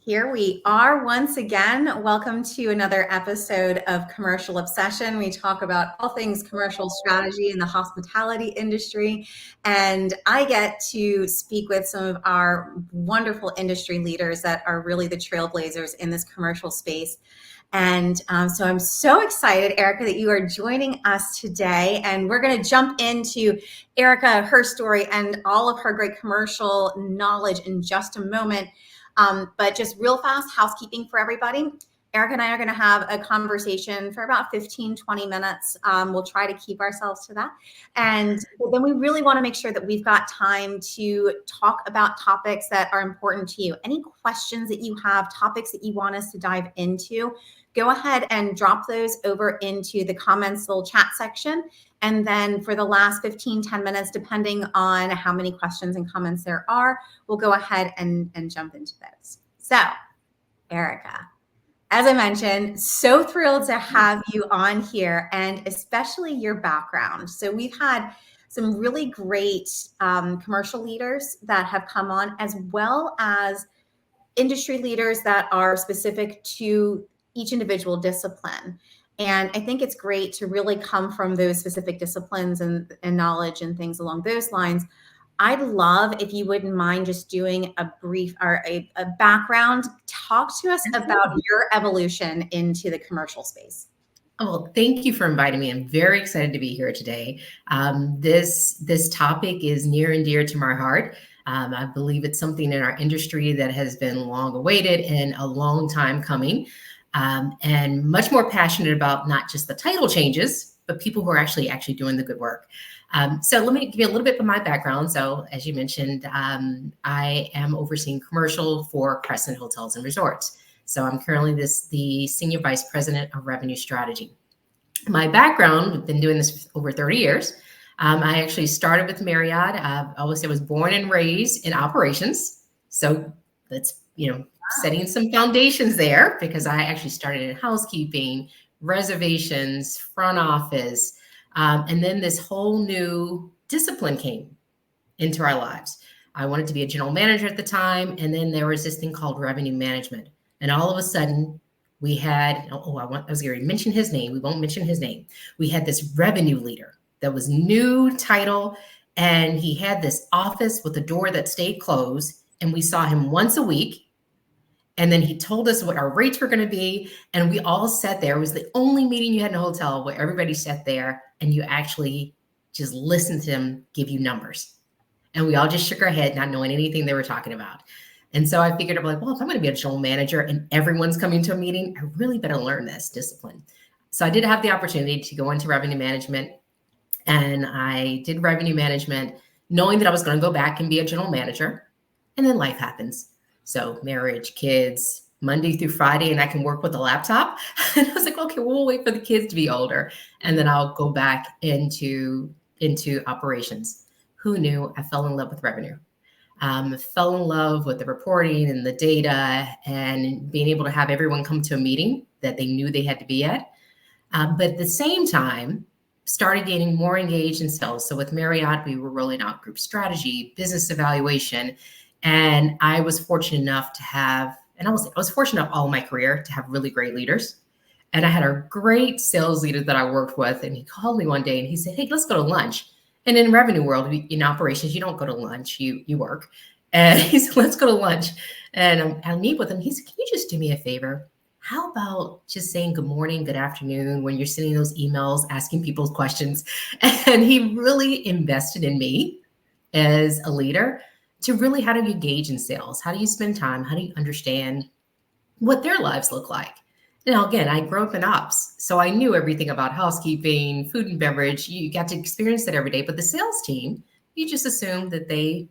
Here we are once again. Welcome to another episode of Commercial Obsession. We talk about all things commercial strategy in the hospitality industry. And I get to speak with some of our wonderful industry leaders that are really the trailblazers in this commercial space. And so I'm so excited, Erica, that you are joining us today. And we're going to jump into Erica, her story, and all of her great commercial knowledge in just a moment. But just real fast, housekeeping for everybody. Erica and I are going to have a conversation for about 15, 20 minutes. We'll try to keep ourselves to that. And then we really want to make sure that we've got time to talk about topics that are important to you. Any questions that you have, topics that you want us to dive into, go ahead and drop those over into the comments little chat section. And then for the last 15, 10 minutes, depending on how many questions and comments there are, we'll go ahead and jump into those. So, Erica, as I mentioned, so thrilled to have you on here, and especially your background. So we've had some really great commercial leaders that have come on, as well as industry leaders that are specific to each individual discipline. And I think it's great to really come from those specific disciplines and knowledge and things along those lines. I'd love if you wouldn't mind just doing a brief or a background. Talk to us about your evolution into the commercial space. Oh, well, thank you for inviting me. I'm very excited to be here today. This topic is near and dear to my heart. I believe it's something in our industry that has been long awaited and a long time coming. And much more passionate about not just the title changes, but people who are actually doing the good work. So let me give you a little bit of my background. So as you mentioned, I am overseeing commercial for Crescent Hotels and Resorts. So I'm currently the Senior Vice President of Revenue Strategy. My background, I've been doing this for over 30 years. I actually started with Marriott. I always say I was born and raised in operations. So that's, setting some foundations there, because I actually started in housekeeping, reservations, front office, and then this whole new discipline came into our lives. I wanted to be a general manager at the time, and then there was this thing called revenue management. And all of a sudden, we had, I was going to mention his name. We won't mention his name. We had this revenue leader that was new title, and he had this office with a door that stayed closed, and we saw him once a week. And then he told us what our rates were going to be. And we all sat there. It was the only meeting you had in a hotel where everybody sat there and you actually just listened to him give you numbers. And we all just shook our head, not knowing anything they were talking about. And so I figured, if I'm going to be a general manager and everyone's coming to a meeting, I really better learn this discipline. So I did have the opportunity to go into revenue management. And I did revenue management knowing that I was going to go back and be a general manager. And then life happens. So marriage, kids, Monday through Friday, and I can work with a laptop. And I was like, okay, we'll wait for the kids to be older. And then I'll go back into operations. Who knew? I fell in love with revenue. Fell in love with the reporting and the data and being able to have everyone come to a meeting that they knew they had to be at. But at the same time, started getting more engaged in sales. So with Marriott, we were rolling out group strategy, business evaluation. And I was fortunate enough to have, and I was fortunate enough all my career to have really great leaders. And I had a great sales leader that I worked with, and he called me one day and he said, hey, let's go to lunch. And in revenue world, in operations, you don't go to lunch, you work. And he said, let's go to lunch. And I meet with him. He said, can you just do me a favor? How about just saying good morning, good afternoon when you're sending those emails, asking people questions? And he really invested in me as a leader to really, how do you engage in sales? How do you spend time? How do you understand what their lives look like? Now, again, I grew up in ops, so I knew everything about housekeeping, food and beverage. You got to experience that every day. But the sales team, you just assumed that they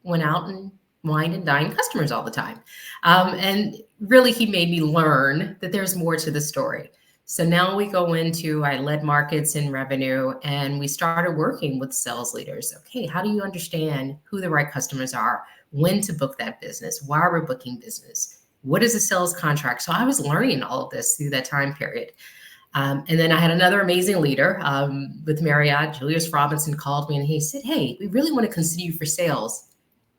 went out and wined and dined customers all the time. And really, he made me learn that there's more to the story. So now we go into, I led markets in revenue, and we started working with sales leaders. Okay, how do you understand who the right customers are, when to book that business, why we're booking business, what is a sales contract? So I was learning all of this through that time period. And then I had another amazing leader with Marriott, Julius Robinson, called me and he said, hey, we really want to consider you for sales.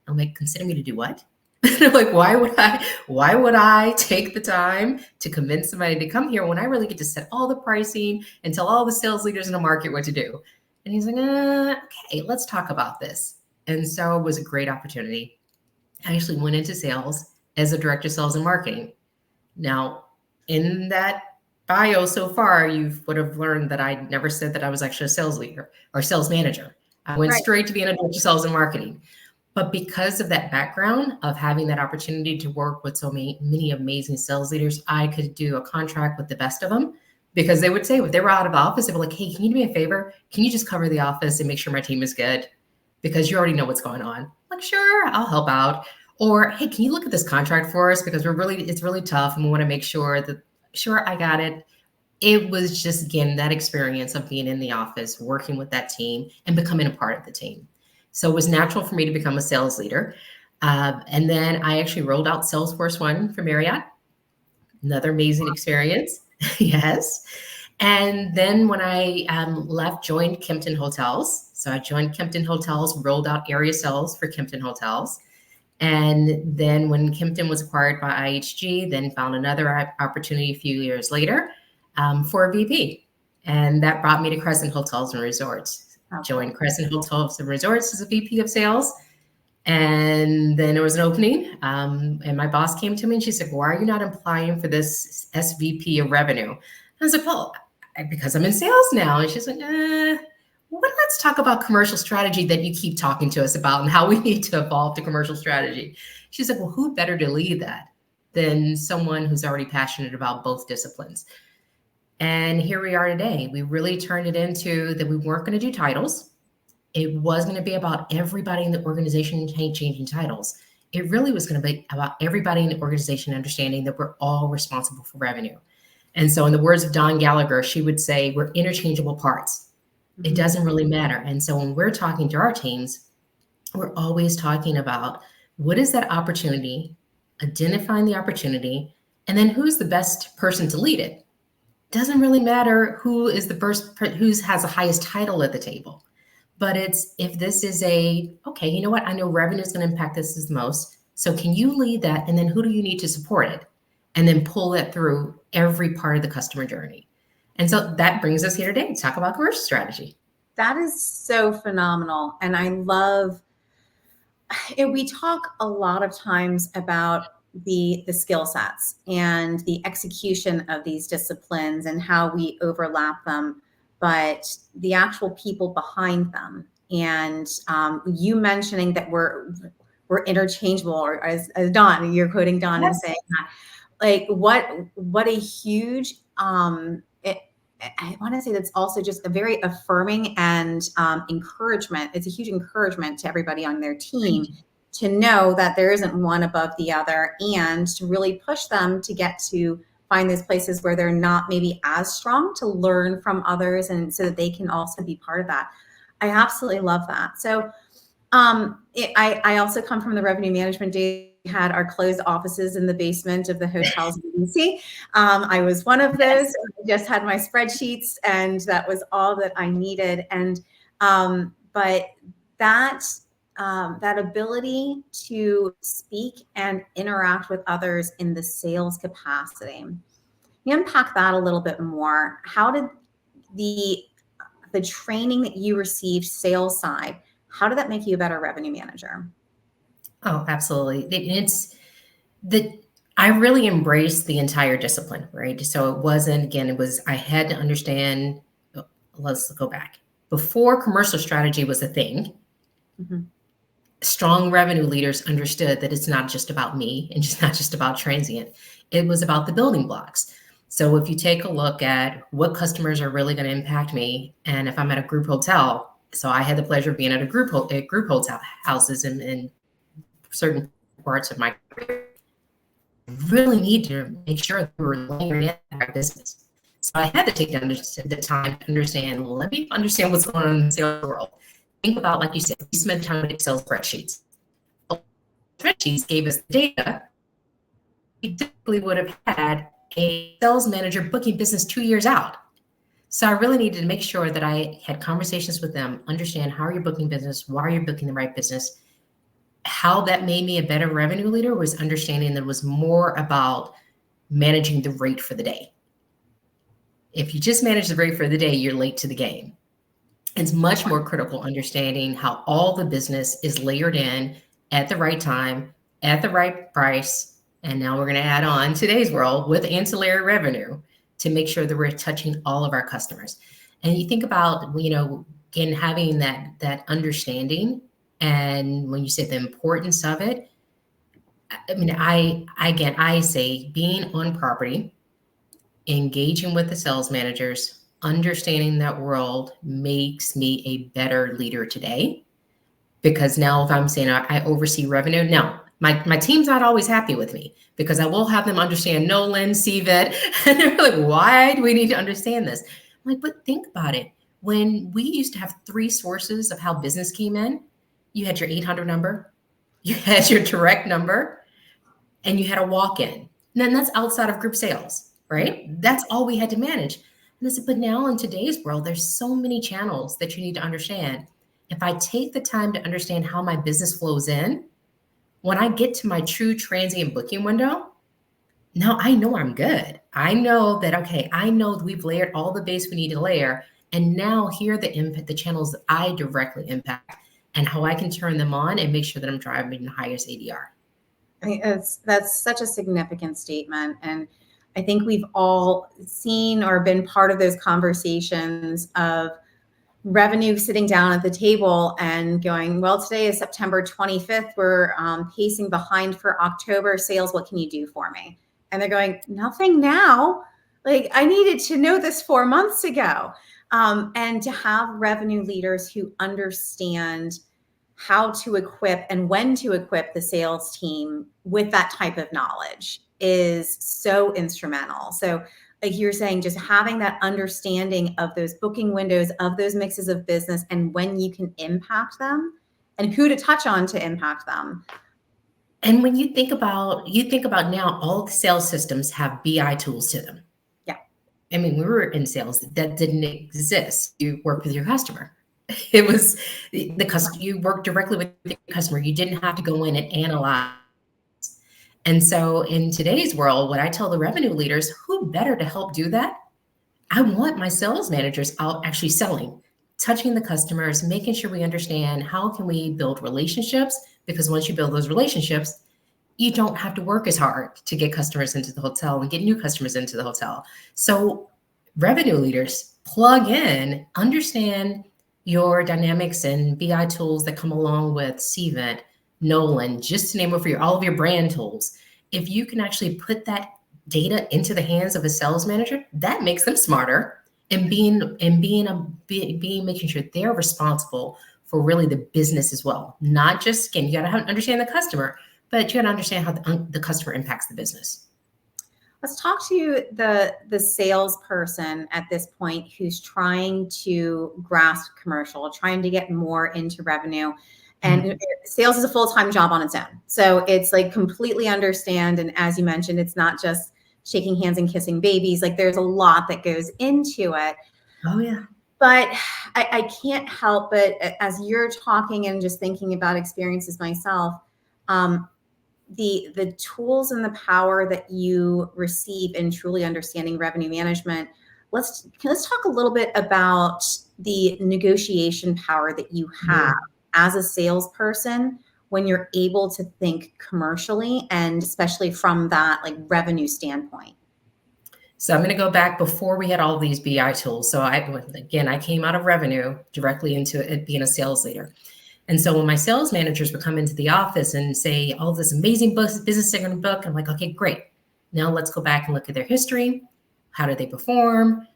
I'm like, consider me to do what? They're like, why would I take the time to convince somebody to come here when I really get to set all the pricing and tell all the sales leaders in the market what to do? And he's like, okay, let's talk about this. And so it was a great opportunity. I actually went into sales as a director of sales and marketing. Now, in that bio so far, you would have learned that I never said that I was actually a sales leader or sales manager. I went straight to being a director of sales and marketing. But because of that background of having that opportunity to work with so many amazing sales leaders, I could do a contract with the best of them, because they would say, if they were out of office, they were like, hey, can you do me a favor? Can you just cover the office and make sure my team is good? Because you already know what's going on. I'm like, sure, I'll help out. Or, hey, can you look at this contract for us? Because it's really tough and we want to make sure that, sure, I got it. It was just, again, that experience of being in the office, working with that team and becoming a part of the team. So it was natural for me to become a sales leader. And then I actually rolled out Salesforce One for Marriott. Another amazing experience. Yes. And then when I left, joined Kimpton Hotels. So I joined Kimpton Hotels, rolled out area sales for Kimpton Hotels. And then when Kimpton was acquired by IHG, then found another opportunity a few years later for a VP. And that brought me to Crescent Hotels and Resorts. Joined Crescent Hotels and Resorts as a VP of sales. And then there was an opening, and my boss came to me and she said, why are you not applying for this SVP of Revenue? I was like, well, because I'm in sales now. And she's like, well, let's talk about commercial strategy that you keep talking to us about and how we need to evolve to commercial strategy. She's like, well, who better to lead that than someone who's already passionate about both disciplines? And here we are today. We really turned it into that we weren't going to do titles. It was going to be about everybody in the organization changing titles. It really was going to be about everybody in the organization understanding that we're all responsible for revenue. And so in the words of Don Gallagher, she would say, we're interchangeable parts. It doesn't really matter. And so when we're talking to our teams, we're always talking about what is that opportunity, identifying the opportunity, and then who's the best person to lead it. Doesn't really matter who is the first, who has the highest title at the table. But it's, if this is okay, you know what? I know revenue is going to impact this the most. So can you lead that? And then who do you need to support it? And then pull that through every part of the customer journey. And so that brings us here today to talk about commercial strategy. That is so phenomenal. And I love it. We talk a lot of times about the skill sets and the execution of these disciplines and how we overlap them, but the actual people behind them. And you mentioning that we're interchangeable, or as Don, you're quoting Don and saying that, like what a huge I want to say that's also just a very affirming and encouragement. It's a huge encouragement to everybody on their team to know that there isn't one above the other, and to really push them to get to find those places where they're not maybe as strong, to learn from others, and so that they can also be part of that. I absolutely love that. So I also come from the revenue management days. We had our closed offices in the basement of the hotels in DC. I was one of those. I just had my spreadsheets, and that was all that I needed. And but that ability to speak and interact with others in the sales capacity. You unpack that a little bit more. How did the training that you received sales side, how did that make you a better revenue manager? Oh, absolutely. I really embraced the entire discipline, right? So it wasn't, again, I had to understand, let's go back. Before commercial strategy was a thing, strong revenue leaders understood that it's not just about me and just not just about transient. It was about the building blocks. So if you take a look at what customers are really going to impact me, and if I'm at a group hotel, so I had the pleasure of being at group hotel houses in certain parts of my career, I really need to make sure that we're layering in our business. So I had to take the time to understand, let me understand what's going on in the sales world. Think about, like you said, we spend time with Excel spreadsheets. Spreadsheets gave us the data. We typically would have had a sales manager booking business 2 years out. So I really needed to make sure that I had conversations with them, understand how are you booking business, why are you booking the right business, How that made me a better revenue leader was understanding that it was more about managing the rate for the day. If you just manage the rate for the day, you're late to the game. It's much more critical understanding how all the business is layered in at the right time, at the right price. And now we're going to add on today's world with ancillary revenue to make sure that we're touching all of our customers. And you think about, again, having that understanding. And when you say the importance of it, I mean, I say being on property, engaging with the sales managers, understanding that world makes me a better leader today. Because now if I'm saying I oversee revenue, now my team's not always happy with me because I will have them understand Nolan, CVET, and they're like, why do we need to understand this? I'm like, but think about it. When we used to have 3 sources of how business came in, you had your 800 number, you had your direct number, and you had a walk-in. And then that's outside of group sales, right? That's all we had to manage. And I said, but now in today's world, there's so many channels that you need to understand. If I take the time to understand how my business flows in, when I get to my true transient booking window, now I know I'm good. I know that, okay, I know that we've layered all the base we need to layer. And now here are the channels that I directly impact and how I can turn them on and make sure that I'm driving the highest ADR. That's such a significant statement. And I think we've all seen or been part of those conversations of revenue sitting down at the table and going, well, today is September 25th. We're pacing behind for October sales. What can you do for me? And they're going, nothing now. Like, I needed to know this 4 months ago. And to have revenue leaders who understand how to equip and when to equip the sales team with that type of knowledge is so instrumental. So like you're saying, just having that understanding of those booking windows, of those mixes of business, and when you can impact them and who to touch on to impact them. And when you think about now, all the sales systems have BI tools to them. Yeah. I mean, we were in sales that didn't exist. You work with your customer. It was the customer. You work directly with the customer. You didn't have to go in and analyze. And so in today's world, what I tell the revenue leaders, who better to help do that? I want my sales managers out actually selling, touching the customers, making sure we understand how can we build relationships, because once you build those relationships, you don't have to work as hard to get customers into the hotel and get new customers into the hotel. So revenue leaders, plug in, understand your dynamics and BI tools that come along with CVET, Nolan, just to name it, for all of your brand tools. If you can actually put that data into the hands of a sales manager, that makes them smarter and making sure they're responsible for really the business as well. Not just, again, you got to understand the customer, but you got to understand how the customer impacts the business. Let's talk to the salesperson at this point who's trying to grasp commercial, trying to get more into revenue. And sales is a full-time job on its own. So it's like completely understand. And as you mentioned, it's not just shaking hands and kissing babies. Like there's a lot that goes into it. Oh, yeah. But I can't help but, as you're talking and just thinking about experiences myself, the tools and the power that you receive in truly understanding revenue management. Let's talk a little bit about the negotiation power that you have as a salesperson when you're able to think commercially, and especially from that like revenue standpoint. So I'm going to go back before we had all these BI tools. So I came out of revenue directly into it being a sales leader. And so when my sales managers would come into the office and say, all this amazing business they're going to book, I'm like, okay, great. Now let's go back and look at their history. How did they perform?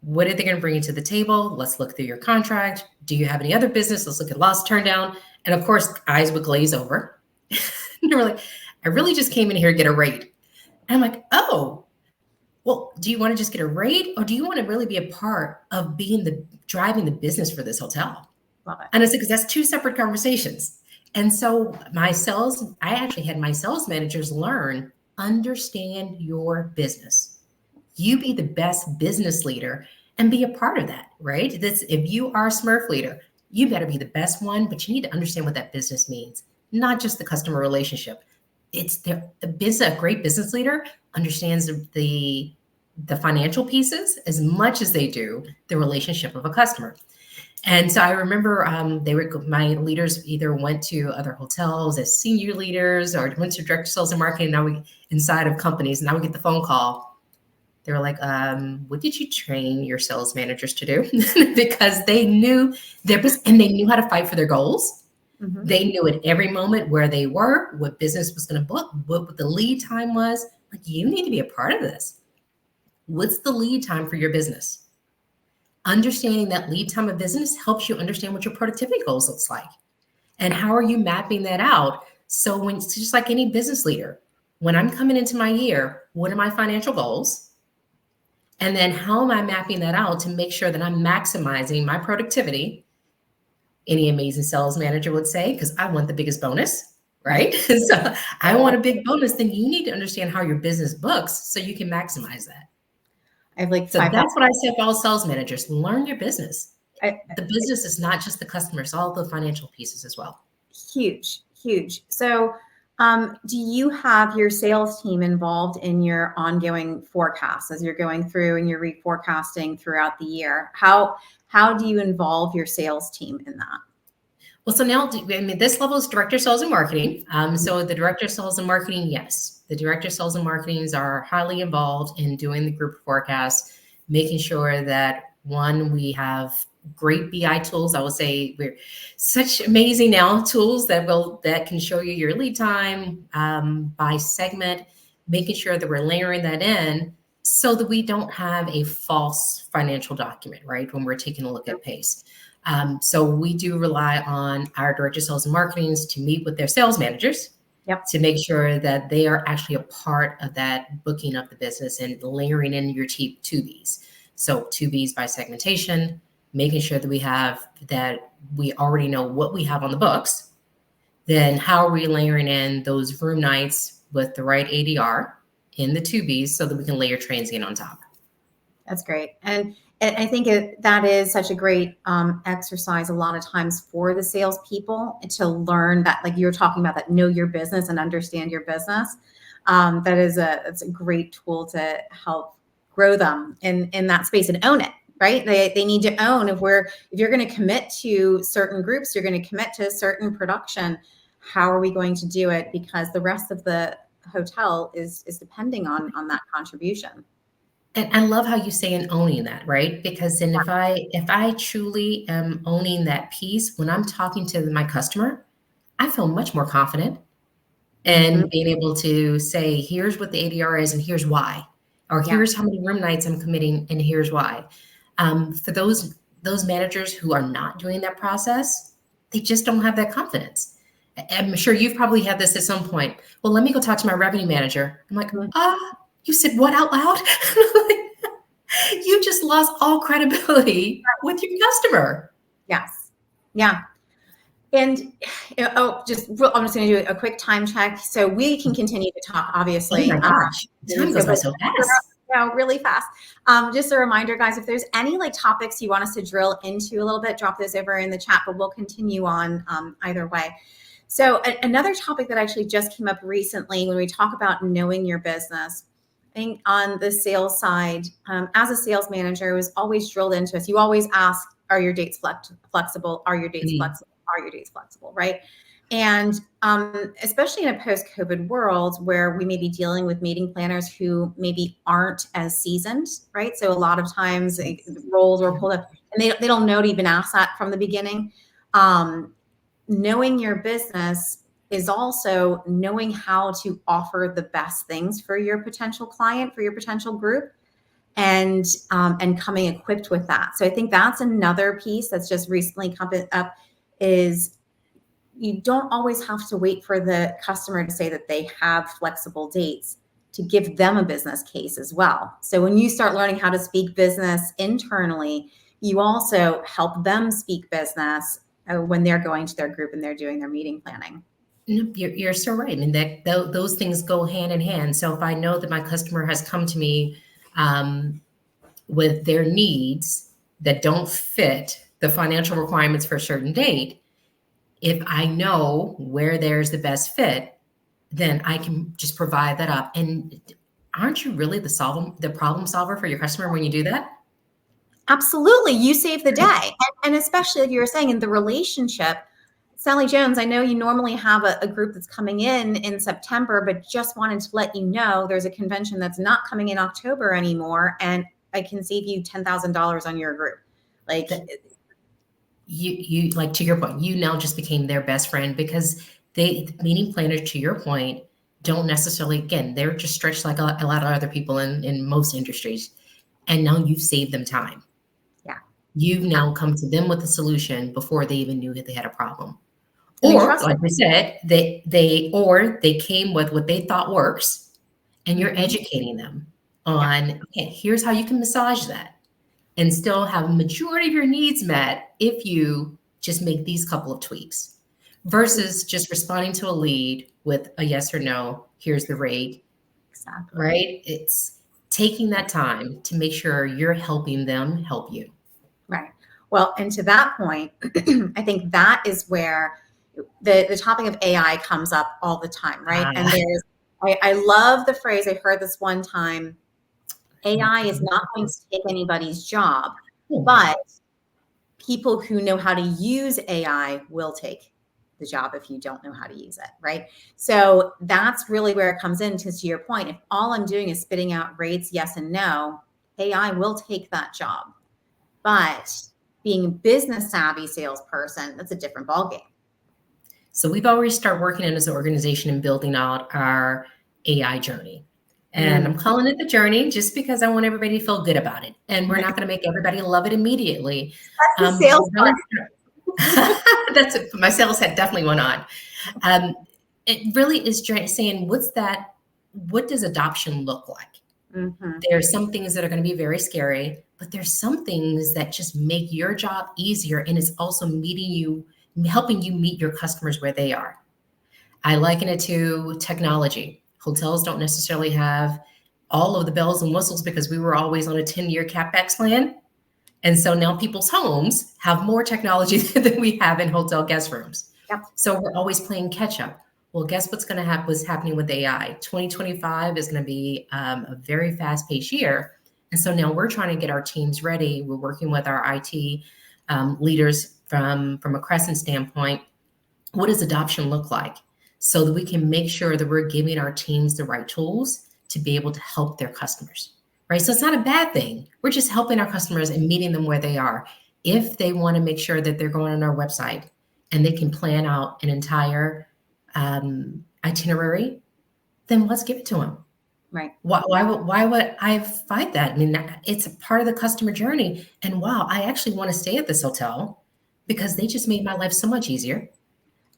What are they going to bring to the table? Let's look through your contract. Do you have any other business? Let's look at loss turndown. And of course, eyes would glaze over. They were like, I really just came in here to get a rate. And I'm like, oh, well, do you want to just get a rate, or do you want to really be a part of driving the business for this hotel? Love it. And it's because that's 2 separate conversations. And so I actually had my sales managers learn, understand your business. You be the best business leader and be a part of that, right? If you are a Smurf leader, you better be the best one, but you need to understand what that business means. not just the customer relationship. It's the business. A great business leader understands the financial pieces as much as they do the relationship of a customer. And so I remember my leaders either went to other hotels as senior leaders or went to director of sales and marketing. Now inside of companies. Now we get the phone call. They were like, what did you train your sales managers to do? Because they knew their business and they knew how to fight for their goals. Mm-hmm. They knew at every moment where they were, what business was going to book, what the lead time was. Like, you need to be a part of this. What's the lead time for your business? Understanding that lead time of business helps you understand what your productivity goals looks like. And how are you mapping that out? So when it's just like any business leader, when I'm coming into my year, what are my financial goals? And then how am I mapping that out to make sure that I'm maximizing my productivity? Any amazing sales manager would say, because I want the biggest bonus, right? So I want a big bonus. Then you need to understand how your business books so you can maximize that. So that's what I say to all sales managers: learn your business. The business is not just the customers, all the financial pieces as well. Huge. So do you have your sales team involved in your ongoing forecasts as you're going through and you're reforecasting throughout the year? How do you involve your sales team in that? Well, so now, this level is director of sales and marketing. So the director of sales and marketing, yes, the director of sales and marketing are highly involved in doing the group forecast, making sure that we have great BI tools. I will say we're such amazing now tools that can show you your lead time by segment, making sure that we're layering that in so that we don't have a false financial document, right? When we're taking a look at PACE. So we do rely on our director of sales and marketing to meet with their sales managers to make sure that they are actually a part of that booking of the business and layering in your 2Bs. So 2Bs by segmentation, making sure that we already know what we have on the books. Then how are we layering in those room nights with the right ADR in the 2Bs so that we can layer transient on top. That's great. And I think that is such a great exercise a lot of times for the salespeople to learn that, like you're talking about, that know your business and understand your business. It's a great tool to help grow them in that space and own it, right? They need to own if you're going to commit to certain groups, you're going to commit to a certain production. How are we going to do it? Because the rest of the hotel is depending on that contribution. And I love how you say and owning that, right? Because then if I truly am owning that piece, when I'm talking to my customer, I feel much more confident in being able to say, here's what the ADR is and here's why, or here's how many room nights I'm committing and here's why. For those managers who are not doing that process, they just don't have that confidence. I'm sure you've probably had this at some point. Well, let me go talk to my revenue manager. I'm like, you said what out loud? You just lost all credibility with your customer. Yes. Yeah. And I'm just going to do a quick time check so we can continue to talk, obviously. Oh my gosh, time goes by so fast. Really fast. Just a reminder, guys, if there's any topics you want us to drill into a little bit, drop those over in the chat, but we'll continue on either way. So another topic that actually just came up recently when we talk about knowing your business, I think on the sales side, as a sales manager, it was always drilled into us. You always ask, are your dates flexible? Are your dates flexible? Are your dates flexible? Right. And especially in a post-COVID world where we may be dealing with meeting planners who maybe aren't as seasoned, right? So a lot of times roles are pulled up and they don't know to even ask that from the beginning. Knowing your business is also knowing how to offer the best things for your potential client, for your potential group, and coming equipped with that. So I think that's another piece that's just recently come up is you don't always have to wait for the customer to say that they have flexible dates to give them a business case as well. So when you start learning how to speak business internally, you also help them speak business when they're going to their group and they're doing their meeting planning. You're so right. And those things go hand in hand. So if I know that my customer has come to me with their needs that don't fit the financial requirements for a certain date, If I know where there's the best fit, then I can just provide that up. And aren't you really the problem solver for your customer when you do that? Absolutely. You save the day. And especially like you were saying in the relationship, Sally Jones, I know you normally have a group that's coming in September, but just wanted to let you know there's a convention that's not coming in October anymore. And I can save you $10,000 on your group. Like you like, to your point, you now just became their best friend, because the meeting planners, to your point, don't necessarily, again, they're just stretched like a lot of other people in most industries. And now you've saved them time. Yeah. You've now come to them with a solution before they even knew that they had a problem. And they Or, trust like I said, they came with what they thought works, and you're educating them on, okay, here's how you can massage that and still have a majority of your needs met if you just make these couple of tweaks, versus just responding to a lead with a yes or no, here's the rate. Exactly. Right? It's taking that time to make sure you're helping them help you. Right. Well, and to that point, I think that is where the topic of AI comes up all the time, right? And I love the phrase, I heard this one time, AI is not going to take anybody's job, but people who know how to use AI will take the job if you don't know how to use it, right? So that's really where it comes in, to your point. If all I'm doing is spitting out rates, yes and no, AI will take that job. But being a business savvy salesperson, that's a different ballgame. So we've already started working in as an organization and building out our AI journey. And I'm calling it the journey just because I want everybody to feel good about it. And we're not going to make everybody love it immediately. That's the sales part. That's it. My sales hat definitely went on. It really is saying, what does adoption look like? There are some things that are going to be very scary, but there's some things that just make your job easier. And it's also helping you meet your customers where they are. I liken it to technology. Hotels don't necessarily have all of the bells and whistles because we were always on a 10-year CapEx plan. And so now people's homes have more technology than we have in hotel guest rooms. Yep. So we're always playing catch up. Well, guess what's going to happen? What's happening with AI? 2025 is going to be a very fast-paced year. And so now we're trying to get our teams ready. We're working with our IT leaders from a Crescent standpoint. What does adoption look like? So that we can make sure that we're giving our teams the right tools to be able to help their customers, right? So it's not a bad thing. We're just helping our customers and meeting them where they are. If they want to make sure that they're going on our website and they can plan out an entire itinerary, then let's give it to them. Right. Why would I fight that? I mean, it's a part of the customer journey. And wow, I actually want to stay at this hotel because they just made my life so much easier.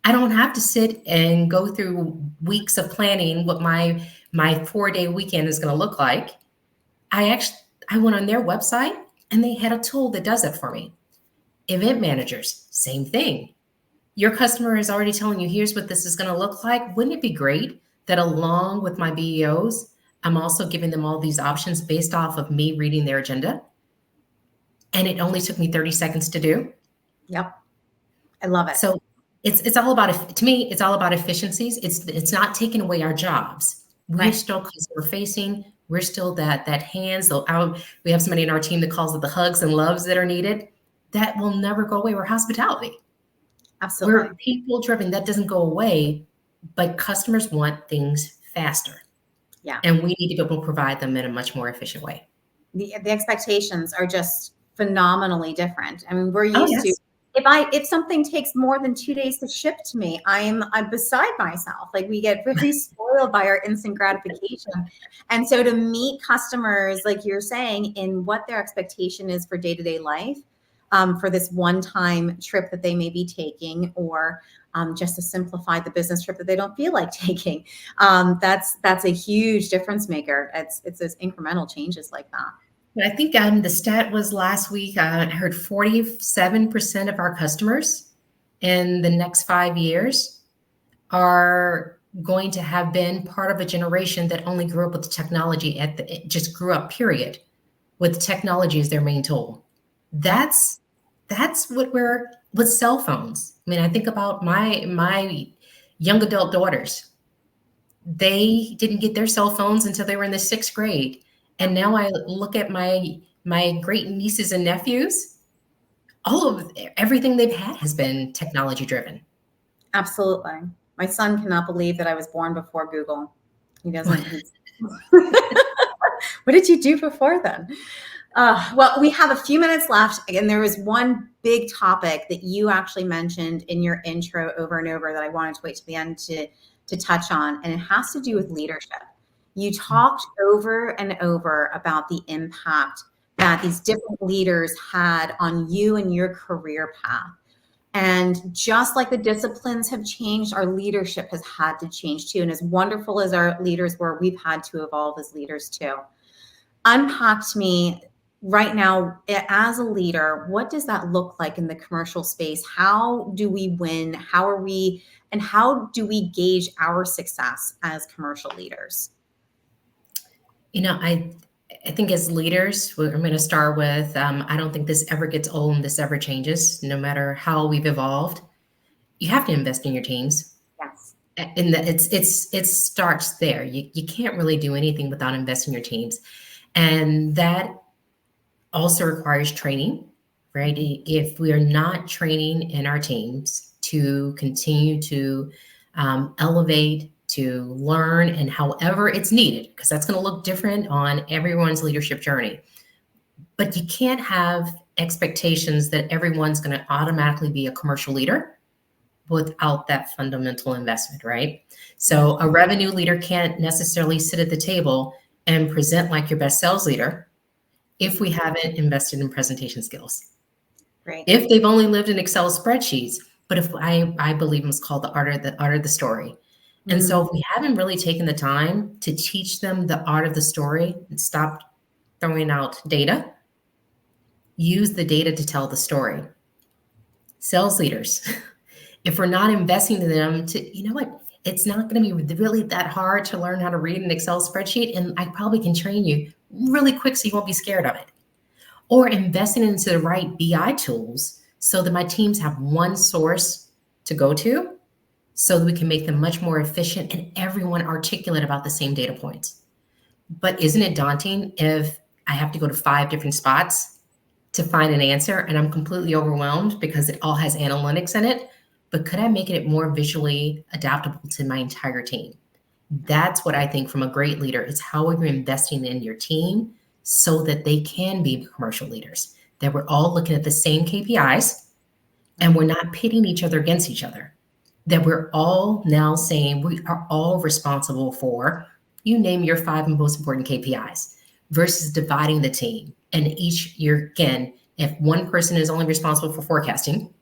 I don't have to sit and go through weeks of planning what my 4-day weekend is going to look like. I went on their website and they had a tool that does it for me. Event managers, same thing. Your customer is already telling you, here's what this is going to look like. Wouldn't it be great that along with my BEOs, I'm also giving them all these options based off of me reading their agenda? And it only took me 30 seconds to do. Yep. I love it. So it's all about, to me, it's all about efficiencies. It's not taking away our jobs. We're still customer facing. We're still that hands. We have somebody in our team that calls it the hugs and loves that are needed. That will never go away. We're hospitality. Absolutely. We're people driven. That doesn't go away, but customers want things faster. Yeah. And we need to be able to provide them in a much more efficient way. The expectations are just phenomenally different. I mean, we're used to, if something takes more than 2 days to ship to me, I'm beside myself. Like, we get very spoiled by our instant gratification. And so to meet customers, like you're saying, in what their expectation is for day-to-day life, for this one-time trip that they may be taking, or just to simplify the business trip that they don't feel like taking, that's a huge difference maker. It's those incremental changes like that. I think the stat was last week, I heard 47% of our customers in the next 5 years are going to have been part of a generation that only grew up with the technology just grew up, period, with technology as their main tool. That's what with cell phones. I mean, I think about my young adult daughters. They didn't get their cell phones until they were in the 6th grade. And now I look at my great nieces and nephews, all of everything they've had has been technology driven. Absolutely. My son cannot believe that I was born before Google. He doesn't. What did you do before then? Well, we have a few minutes left, and there was one big topic that you actually mentioned in your intro over and over that I wanted to wait to the end to touch on, and it has to do with leadership. You talked over and over about the impact that these different leaders had on you and your career path. And just like the disciplines have changed, our leadership has had to change too. And as wonderful as our leaders were, we've had to evolve as leaders too. Unpack to me right now, as a leader, what does that look like in the commercial space? How do we win? How are we, and how do we gauge our success as commercial leaders? I think as leaders, I'm going to start with, I don't think this ever gets old and this ever changes, no matter how we've evolved. You have to invest in your teams. Yes. And it starts there. You can't really do anything without investing in your teams. And that also requires training, right? If we are not training in our teams to continue to elevate, to learn, and however it's needed, because that's going to look different on everyone's leadership journey. But you can't have expectations that everyone's going to automatically be a commercial leader without that fundamental investment, right? So a revenue leader can't necessarily sit at the table and present like your best sales leader if we haven't invested in presentation skills. Right. If they've only lived in Excel spreadsheets, but if I believe it's called the art of the story. And so if we haven't really taken the time to teach them the art of the story and stop throwing out data, use the data to tell the story. Sales leaders, if we're not investing in them to, you know what, it's not going to be really that hard to learn how to read an Excel spreadsheet, and I probably can train you really quick so you won't be scared of it. Or investing into the right BI tools so that my teams have one source to go to so that we can make them much more efficient and everyone articulate about the same data points. But isn't it daunting if I have to go to 5 different spots to find an answer and I'm completely overwhelmed because it all has analytics in it? But could I make it more visually adaptable to my entire team? That's what I think from a great leader is how are you investing in your team so that they can be commercial leaders, that we're all looking at the same KPIs and we're not pitting each other against each other, that we're all now saying we are all responsible for, you name your 5 most important KPIs versus dividing the team. And each year, again, if one person is only responsible for forecasting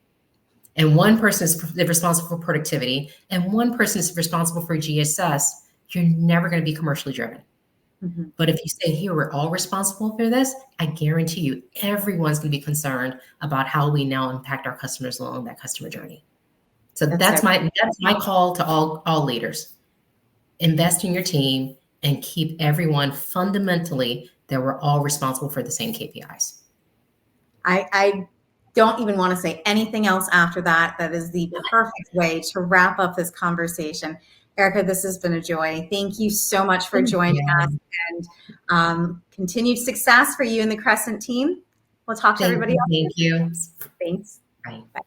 and one person is responsible for productivity and one person is responsible for GSS, you're never going to be commercially driven. Mm-hmm. But if you say, here, we're all responsible for this, I guarantee you, everyone's going to be concerned about how we now impact our customers along that customer journey. So that's my call to all leaders. Invest in your team and keep everyone fundamentally that we're all responsible for the same KPIs. I don't even want to say anything else after that. That is the perfect way to wrap up this conversation. Erica, this has been a joy. Thank you so much for joining us, and continued success for you and the Crescent team. We'll talk to everybody else. Thank you. Thanks. Bye. Bye.